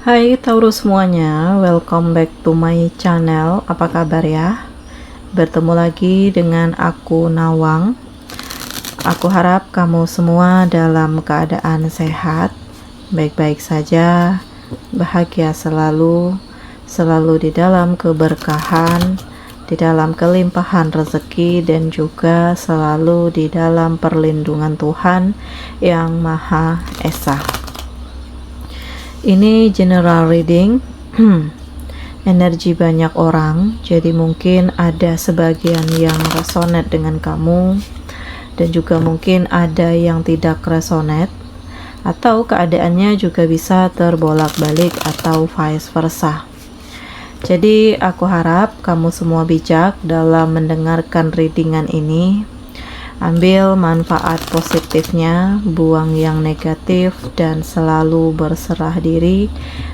Hai Taurus semuanya, welcome back to my channel. Apa kabar ya? Bertemu lagi dengan aku Nawang. Aku harap kamu semua dalam keadaan sehat, baik-baik saja, bahagia selalu, selalu di dalam keberkahan, di dalam kelimpahan rezeki, dan juga selalu di dalam perlindungan Tuhan yang Maha Esa. Ini general reading energi banyak orang, jadi mungkin ada sebagian yang resonate dengan kamu dan juga mungkin ada yang tidak resonate, atau keadaannya juga bisa terbolak-balik atau vice versa. Jadi aku harap kamu semua bijak dalam mendengarkan readingan ini. Ambil manfaat positifnya, buang yang negatif, dan selalu berserah diri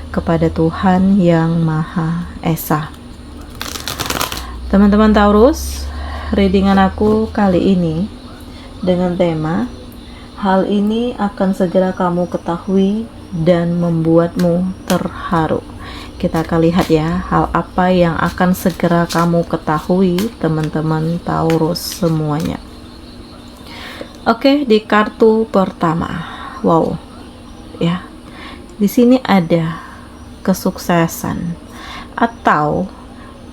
kepada Tuhan yang Maha Esa. Teman-teman Taurus, readingan aku kali ini dengan tema hal ini akan segera kamu ketahui dan membuatmu terharu. Kita akan lihat ya, hal apa yang akan segera kamu ketahui, teman-teman Taurus semuanya. Oke, di kartu pertama, wow, ya, di sini ada kesuksesan atau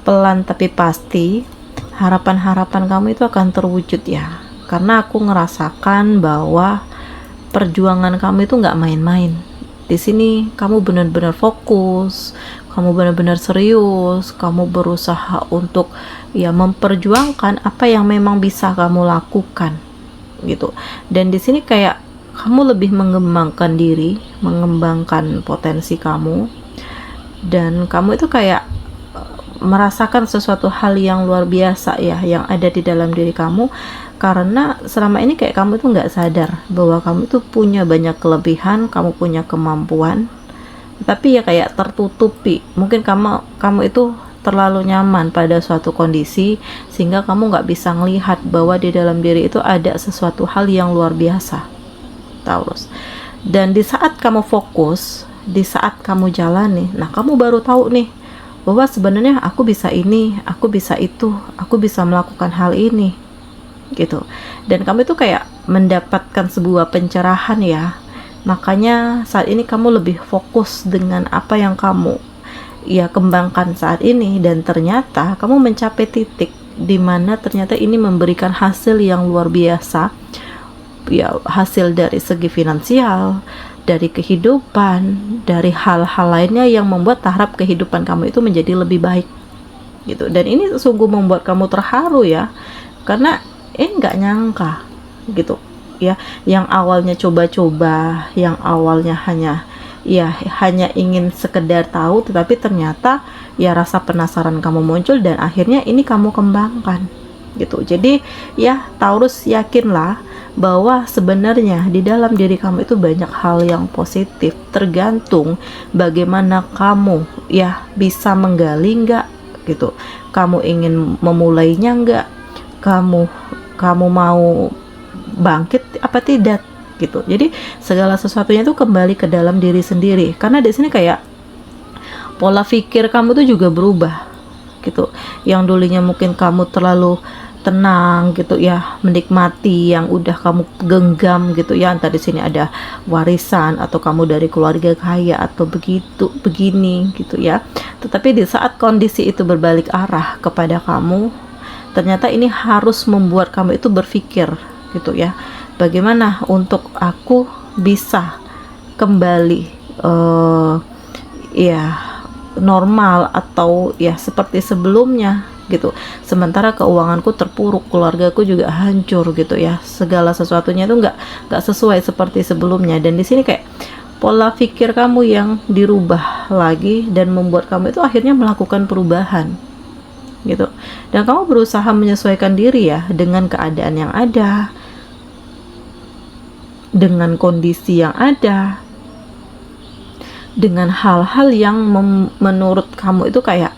pelan tapi pasti harapan-harapan kamu itu akan terwujud ya. Karena aku ngerasakan bahwa perjuangan kamu itu nggak main-main. Di sini kamu benar-benar fokus, kamu benar-benar serius, kamu berusaha untuk ya memperjuangkan apa yang memang bisa kamu lakukan. Gitu. Dan di sini kayak kamu lebih mengembangkan diri, mengembangkan potensi kamu, dan kamu itu kayak merasakan sesuatu hal yang luar biasa ya yang ada di dalam diri kamu, karena selama ini kayak kamu itu nggak sadar bahwa kamu itu punya banyak kelebihan, kamu punya kemampuan, tapi ya kayak tertutupi. Mungkin kamu itu terlalu nyaman pada suatu kondisi sehingga kamu nggak bisa melihat bahwa di dalam diri itu ada sesuatu hal yang luar biasa, Taurus. Dan di saat kamu fokus, di saat kamu jalani, nah kamu baru tahu nih bahwa sebenarnya aku bisa ini, aku bisa itu, aku bisa melakukan hal ini, gitu. Dan kamu itu kayak mendapatkan sebuah pencerahan ya. Makanya saat ini kamu lebih fokus dengan apa yang kamu kembangkan saat ini, dan ternyata kamu mencapai titik di mana ternyata ini memberikan hasil yang luar biasa ya, hasil dari segi finansial, dari kehidupan, dari hal-hal lainnya yang membuat taraf kehidupan kamu itu menjadi lebih baik gitu. Dan ini sungguh membuat kamu terharu ya, karena nggak nyangka gitu ya, yang awalnya coba-coba, yang awalnya hanya ingin sekedar tahu, tetapi ternyata ya rasa penasaran kamu muncul dan akhirnya ini kamu kembangkan gitu. Jadi ya Taurus, yakinlah bahwa sebenarnya di dalam diri kamu itu banyak hal yang positif, tergantung bagaimana kamu ya bisa menggali nggak gitu, kamu ingin memulainya nggak, kamu mau bangkit apa tidak gitu. Jadi segala sesuatunya itu kembali ke dalam diri sendiri, karena di sini kayak pola pikir kamu tuh juga berubah gitu. Yang dulunya mungkin kamu terlalu tenang gitu ya, menikmati yang udah kamu genggam gitu ya, entah di sini ada warisan atau kamu dari keluarga kaya atau begitu begini gitu ya. Tetapi di saat kondisi itu berbalik arah kepada kamu, ternyata ini harus membuat kamu itu berpikir gitu ya, bagaimana untuk aku bisa kembali normal atau ya seperti sebelumnya gitu. Sementara keuanganku terpuruk, keluargaku juga hancur gitu ya, segala sesuatunya itu nggak sesuai seperti sebelumnya. Dan di sini kayak pola pikir kamu yang dirubah lagi dan membuat kamu itu akhirnya melakukan perubahan gitu. Dan kamu berusaha menyesuaikan diri ya dengan keadaan yang ada, dengan kondisi yang ada, dengan hal-hal yang menurut kamu itu kayak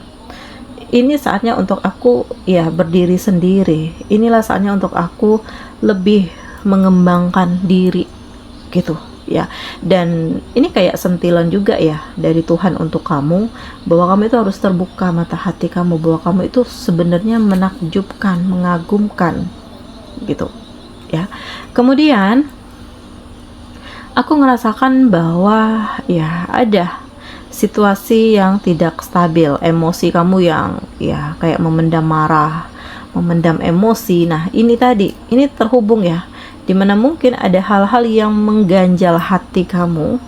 ini saatnya untuk aku ya berdiri sendiri, inilah saatnya untuk aku lebih mengembangkan diri gitu. ya. Dan ini kayak sentilan juga ya dari Tuhan untuk kamu, bahwa kamu itu harus terbuka mata hati kamu, bahwa kamu itu sebenarnya menakjubkan, mengagumkan gitu ya. Kemudian aku ngerasakan bahwa ya ada situasi yang tidak stabil, emosi kamu yang ya kayak memendam marah, memendam emosi. Nah ini tadi, ini terhubung ya, dimana mungkin ada hal-hal yang mengganjal hati kamu,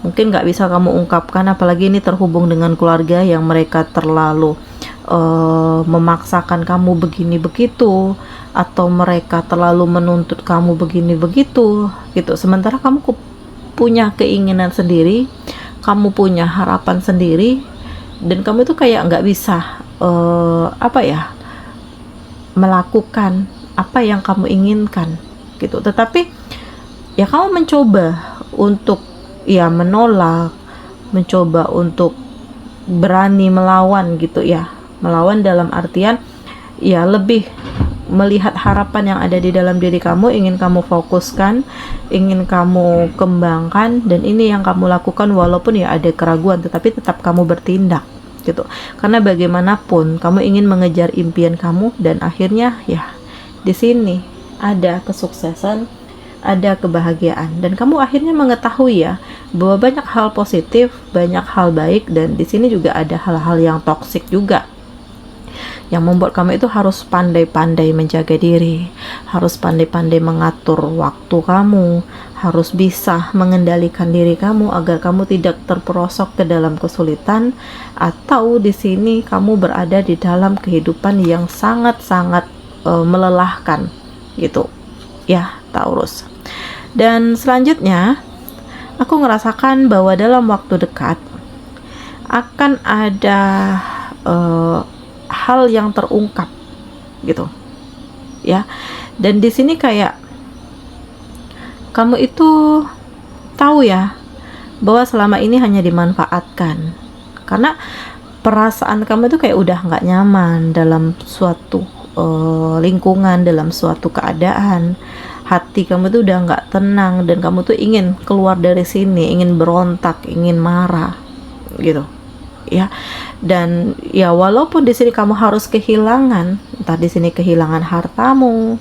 mungkin nggak bisa kamu ungkapkan, apalagi ini terhubung dengan keluarga yang mereka terlalu memaksakan kamu begini begitu, atau mereka terlalu menuntut kamu begini begitu gitu. Sementara kamu punya keinginan sendiri, kamu punya harapan sendiri, dan kamu itu kayak nggak bisa melakukan apa yang kamu inginkan gitu. Tetapi ya kamu mencoba untuk ya menolak, mencoba untuk berani melawan gitu ya, melawan dalam artian ya lebih melihat harapan yang ada di dalam diri kamu, ingin kamu fokuskan, ingin kamu kembangkan, dan ini yang kamu lakukan walaupun ya ada keraguan, tetapi tetap kamu bertindak gitu. Karena bagaimanapun kamu ingin mengejar impian kamu, dan akhirnya ya di sini ada kesuksesan, ada kebahagiaan, dan kamu akhirnya mengetahui ya bahwa banyak hal positif, banyak hal baik, dan di sini juga ada hal-hal yang toksik juga yang membuat kamu itu harus pandai-pandai menjaga diri, harus pandai-pandai mengatur waktu kamu, harus bisa mengendalikan diri kamu agar kamu tidak terperosok ke dalam kesulitan, atau di sini kamu berada di dalam kehidupan yang sangat-sangat melelahkan gitu ya, Taurus. Dan selanjutnya aku ngerasakan bahwa dalam waktu dekat akan ada hal yang terungkap gitu ya. Dan di sini kayak kamu itu tahu ya bahwa selama ini hanya dimanfaatkan, karena perasaan kamu itu kayak udah nggak nyaman dalam suatu lingkungan, dalam suatu keadaan. Hati kamu tuh udah nggak tenang, dan kamu tuh ingin keluar dari sini, ingin berontak, ingin marah gitu ya. Dan ya walaupun di sini kamu harus kehilangan, entah di sini kehilangan hartamu,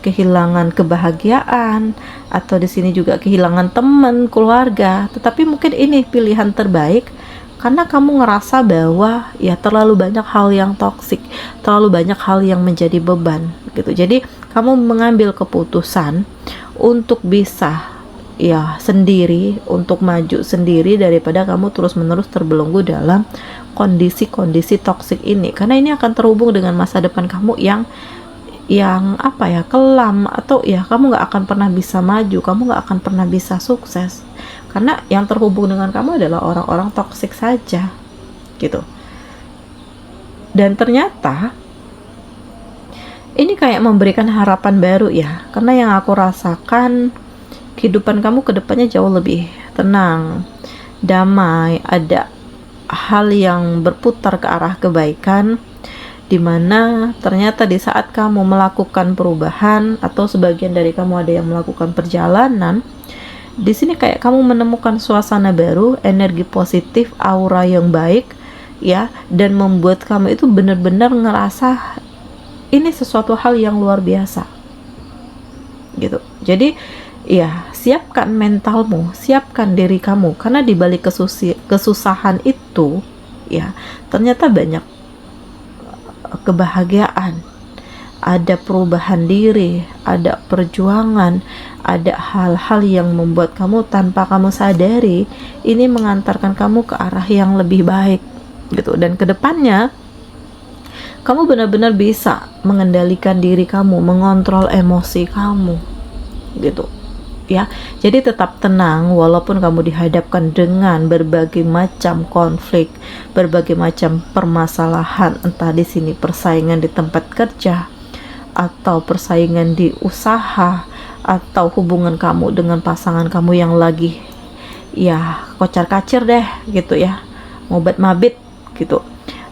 kehilangan kebahagiaan, atau di sini juga kehilangan teman, keluarga, tetapi mungkin ini pilihan terbaik karena kamu ngerasa bahwa ya terlalu banyak hal yang toksik, terlalu banyak hal yang menjadi beban gitu. Jadi kamu mengambil keputusan untuk bisa ya sendiri, untuk maju sendiri, daripada kamu terus-menerus terbelenggu dalam kondisi-kondisi toksik ini, karena ini akan terhubung dengan masa depan kamu yang kelam, atau ya kamu nggak akan pernah bisa maju, kamu nggak akan pernah bisa sukses, karena yang terhubung dengan kamu adalah orang-orang toksik saja gitu. Dan ternyata ini kayak memberikan harapan baru ya, karena yang aku rasakan kehidupan kamu ke depannya jauh lebih tenang, damai, ada hal yang berputar ke arah kebaikan, dimana ternyata di saat kamu melakukan perubahan, atau sebagian dari kamu ada yang melakukan perjalanan, di sini kayak kamu menemukan suasana baru, energi positif, aura yang baik ya, dan membuat kamu itu benar-benar ngerasa ini sesuatu hal yang luar biasa gitu. Jadi ya, siapkan mentalmu, siapkan diri kamu, karena di balik kesusahan itu ya ternyata banyak kebahagiaan, ada perubahan diri, ada perjuangan, ada hal-hal yang membuat kamu tanpa kamu sadari ini mengantarkan kamu ke arah yang lebih baik gitu. Dan kedepannya kamu benar-benar bisa mengendalikan diri kamu, mengontrol emosi kamu gitu ya. Jadi tetap tenang walaupun kamu dihadapkan dengan berbagai macam konflik, berbagai macam permasalahan, entah di sini persaingan di tempat kerja, atau persaingan di usaha, atau hubungan kamu dengan pasangan kamu yang lagi ya kocar-kacir deh gitu ya, ngobat-mabit gitu,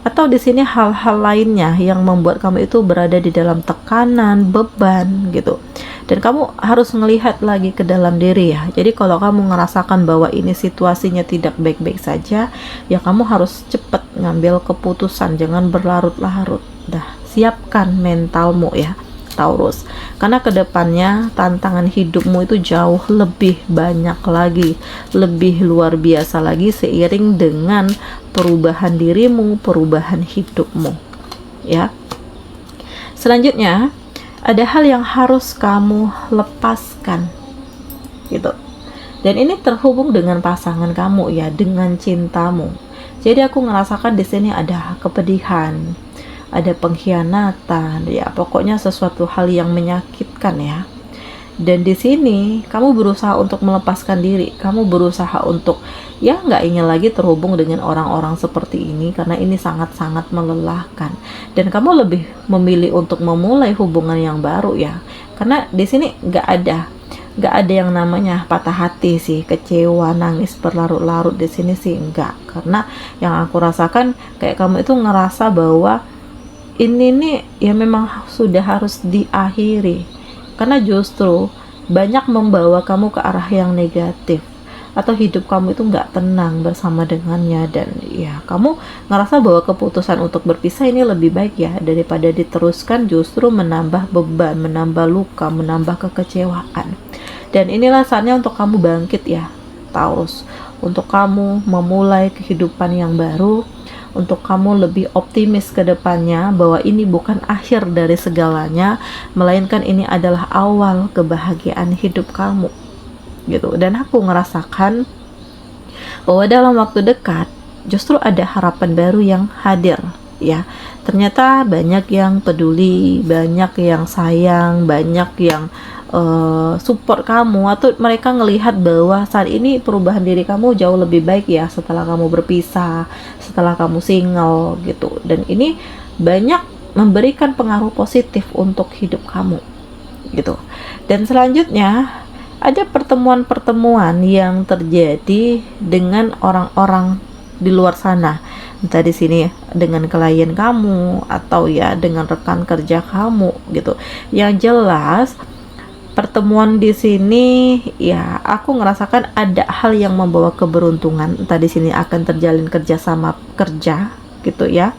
atau di sini hal-hal lainnya yang membuat kamu itu berada di dalam tekanan, beban gitu. Dan kamu harus melihat lagi ke dalam diri ya. Jadi kalau kamu ngerasakan bahwa ini situasinya tidak baik-baik saja, ya kamu harus cepat ngambil keputusan, jangan berlarut-larut. Dah, siapkan mentalmu ya, Taurus, karena kedepannya tantangan hidupmu itu jauh lebih banyak lagi, lebih luar biasa lagi seiring dengan perubahan dirimu, perubahan hidupmu ya. Selanjutnya ada hal yang harus kamu lepaskan gitu, dan ini terhubung dengan pasangan kamu ya, dengan cintamu. Jadi aku ngerasakan di sini ada kepedihan, ada pengkhianatan, ya pokoknya sesuatu hal yang menyakitkan ya. Dan di sini kamu berusaha untuk melepaskan diri, kamu berusaha untuk ya nggak ingin lagi terhubung dengan orang-orang seperti ini, karena ini sangat-sangat melelahkan. Dan kamu lebih memilih untuk memulai hubungan yang baru ya, karena di sini nggak ada yang namanya patah hati sih, kecewa, nangis berlarut-larut di sini sih enggak. Karena yang aku rasakan kayak kamu itu ngerasa bahwa ini nih ya memang sudah harus diakhiri, karena justru banyak membawa kamu ke arah yang negatif, atau hidup kamu itu nggak tenang bersama dengannya. Dan ya kamu ngerasa bahwa keputusan untuk berpisah ini lebih baik ya, daripada diteruskan justru menambah beban, menambah luka, menambah kekecewaan. Dan inilah saatnya untuk kamu bangkit ya, Taurus, untuk kamu memulai kehidupan yang baru, untuk kamu lebih optimis ke depannya bahwa ini bukan akhir dari segalanya, melainkan ini adalah awal kebahagiaan hidup kamu gitu. Dan aku ngerasakan bahwa dalam waktu dekat justru ada harapan baru yang hadir ya. Ternyata banyak yang peduli, banyak yang sayang, banyak yang support kamu, atau mereka ngelihat bahwa saat ini perubahan diri kamu jauh lebih baik ya setelah kamu berpisah, setelah kamu single gitu. Dan ini banyak memberikan pengaruh positif untuk hidup kamu gitu. Dan selanjutnya ada pertemuan-pertemuan yang terjadi dengan orang-orang di luar sana, entah di sini dengan klien kamu atau ya dengan rekan kerja kamu gitu. Yang jelas pertemuan di sini ya aku ngerasakan ada hal yang membawa keberuntungan, entah di sini akan terjalin kerjasama kerja gitu ya,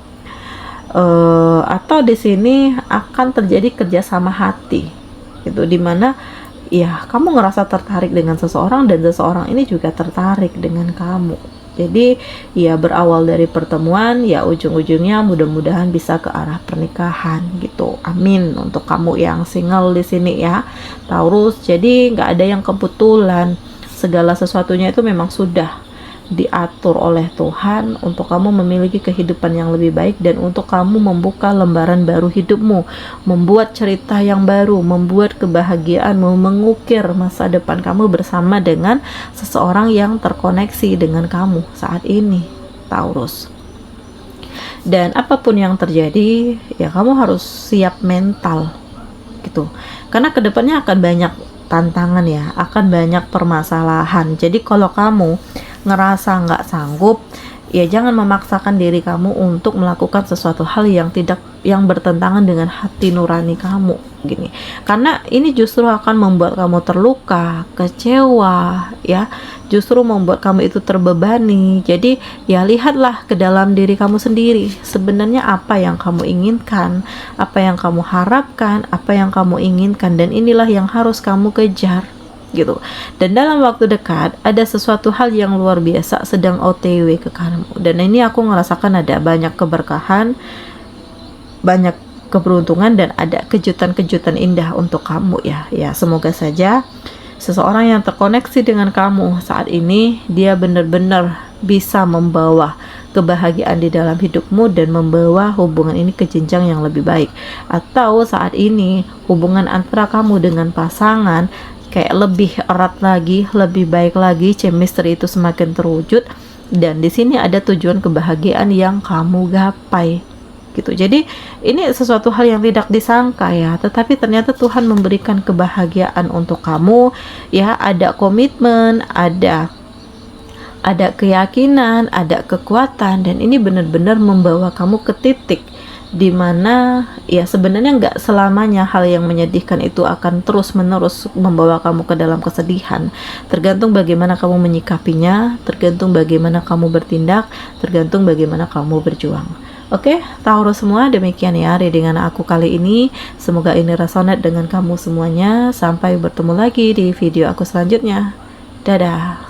atau di sini akan terjadi kerjasama hati gitu, dimana ya kamu ngerasa tertarik dengan seseorang dan seseorang ini juga tertarik dengan kamu. Jadi ya berawal dari pertemuan, ya ujung-ujungnya mudah-mudahan bisa ke arah pernikahan gitu. Amin untuk kamu yang single di sini ya, Taurus. Jadi nggak ada yang kebetulan, segala sesuatunya itu memang sudah diatur oleh Tuhan untuk kamu memiliki kehidupan yang lebih baik, dan untuk kamu membuka lembaran baru hidupmu, membuat cerita yang baru, membuat kebahagiaan, mengukir masa depan kamu bersama dengan seseorang yang terkoneksi dengan kamu saat ini, Taurus. Dan apapun yang terjadi ya kamu harus siap mental gitu, karena kedepannya akan banyak tantangan ya, akan banyak permasalahan. Jadi kalau kamu ngerasa nggak sanggup, ya jangan memaksakan diri kamu untuk melakukan sesuatu hal yang bertentangan dengan hati nurani kamu gini, karena ini justru akan membuat kamu terluka, kecewa ya, justru membuat kamu itu terbebani. Jadi ya lihatlah ke dalam diri kamu sendiri, sebenarnya apa yang kamu inginkan, apa yang kamu harapkan, apa yang kamu inginkan, dan inilah yang harus kamu kejar gitu. Dan dalam waktu dekat ada sesuatu hal yang luar biasa sedang OTW ke kamu, dan ini aku ngerasakan ada banyak keberkahan, banyak keberuntungan, dan ada kejutan-kejutan indah untuk kamu ya. Ya semoga saja seseorang yang terkoneksi dengan kamu saat ini dia benar-benar bisa membawa kebahagiaan di dalam hidupmu dan membawa hubungan ini ke jenjang yang lebih baik. Atau saat ini hubungan antara kamu dengan pasangan kayak lebih erat lagi, lebih baik lagi, chemistry itu semakin terwujud, dan di sini ada tujuan kebahagiaan yang kamu gapai gitu. Jadi ini sesuatu hal yang tidak disangka ya, tetapi ternyata Tuhan memberikan kebahagiaan untuk kamu ya. Ada komitmen, ada ada keyakinan, ada kekuatan, dan ini benar-benar membawa kamu ke titik dimana ya sebenarnya nggak selamanya hal yang menyedihkan itu akan terus-menerus membawa kamu ke dalam kesedihan. Tergantung bagaimana kamu menyikapinya, tergantung bagaimana kamu bertindak, tergantung bagaimana kamu berjuang. Oke, Taurus semua, demikian ya readingan aku kali ini. Semoga ini resonate dengan kamu semuanya. Sampai bertemu lagi di video aku selanjutnya. Dadah.